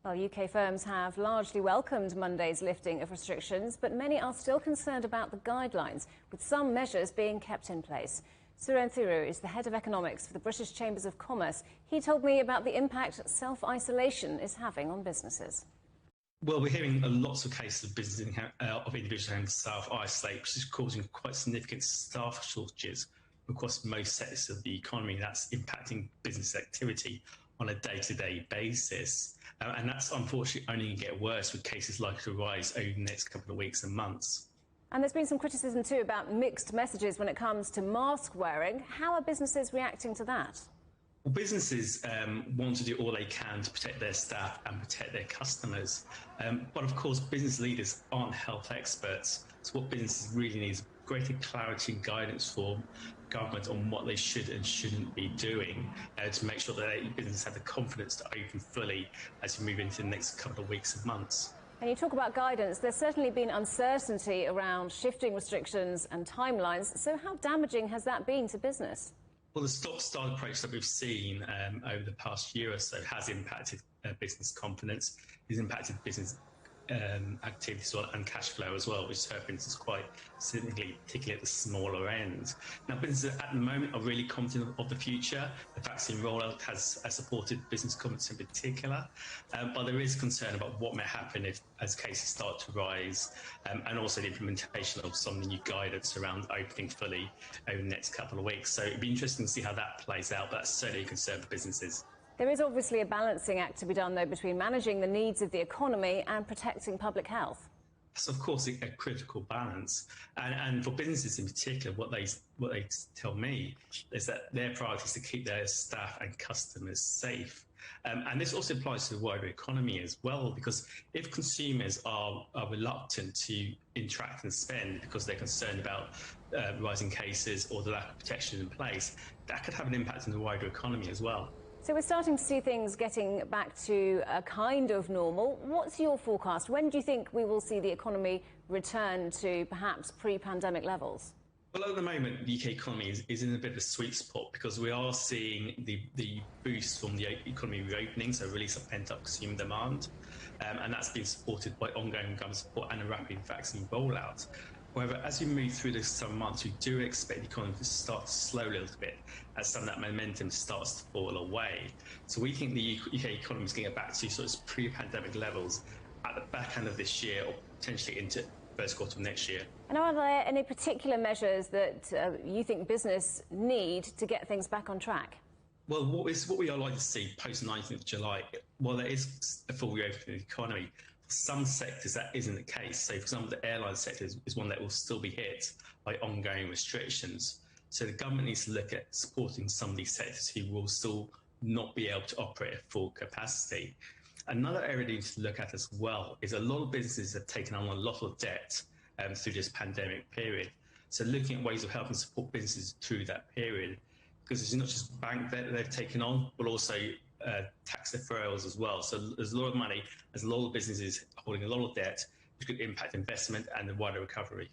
Well, UK firms have largely welcomed Monday's lifting of restrictions, but many are still concerned about the guidelines, with some measures being kept in place. Suren Thiru is the head of economics for the British Chambers of Commerce. He told me about the impact self-isolation is having on businesses. Well, we're hearing lots of cases of business of individuals having to self-isolate, which is causing quite significant staff shortages across most sectors of the economy. That's impacting business activity on a day-to-day basis. And that's unfortunately only going to get worse with cases likely to rise over the next couple of weeks and months. And there's been some criticism too about mixed messages when it comes to mask wearing. How are businesses reacting to that? Well, businesses want to do all they can to protect their staff and protect their customers. But of course, business leaders aren't health experts. So what businesses really need is greater clarity and guidance for government on what they should and shouldn't be doing to make sure that businesses have the confidence to open fully as we move into the next couple of weeks and months. And you talk about guidance. There's certainly been uncertainty around shifting restrictions and timelines. So how damaging has that been to business? Well, the stop-start approach that we've seen over the past year or so has impacted business confidence, has impacted business activity and cash flow as well, which has hurt businesses quite significantly, particularly at the smaller end. Now, businesses at the moment are really confident of the future. The vaccine rollout has supported business confidence in particular, but there is concern about what may happen as cases start to rise, and also the implementation of some of the new guidance around opening fully over the next couple of weeks. So it'd be interesting to see how that plays out, but that's certainly a concern for businesses. There is obviously a balancing act to be done, though, between managing the needs of the economy and protecting public health. That's, of course, a critical balance. And for businesses in particular, what they tell me is that their priority is to keep their staff and customers safe. And this also applies to the wider economy as well, because if consumers are reluctant to interact and spend because they're concerned about rising cases or the lack of protection in place, that could have an impact on the wider economy as well. So we're starting to see things getting back to a kind of normal. What's your forecast? When do you think we will see the economy return to perhaps pre-pandemic levels? Well, at the moment, the UK economy is in a bit of a sweet spot because we are seeing the boost from the economy reopening, so release of pent-up consumer demand, and that's been supported by ongoing government support and a rapid vaccine rollout. However, as we move through the summer months, we do expect the economy to start to slow a little bit as some of that momentum starts to fall away. So we think the UK economy is going to get back to sort of pre-pandemic levels at the back end of this year or potentially into first quarter of next year. And are there any particular measures that you think business need to get things back on track? Well, what we are likely to see post 19th of July, while there is a full reopening of the economy, for some sectors that isn't the case. So, for example, the airline sector is one that will still be hit by ongoing restrictions. So the government needs to look at supporting some of these sectors who will still not be able to operate at full capacity. Another area we need to look at as well is a lot of businesses have taken on a lot of debt through this pandemic period. So looking at ways of helping support businesses through that period, because it's not just bank debt that they've taken on, but also tax deferrals as well. So there's a lot of money, there's a lot of businesses holding a lot of debt, which could impact investment and the wider recovery.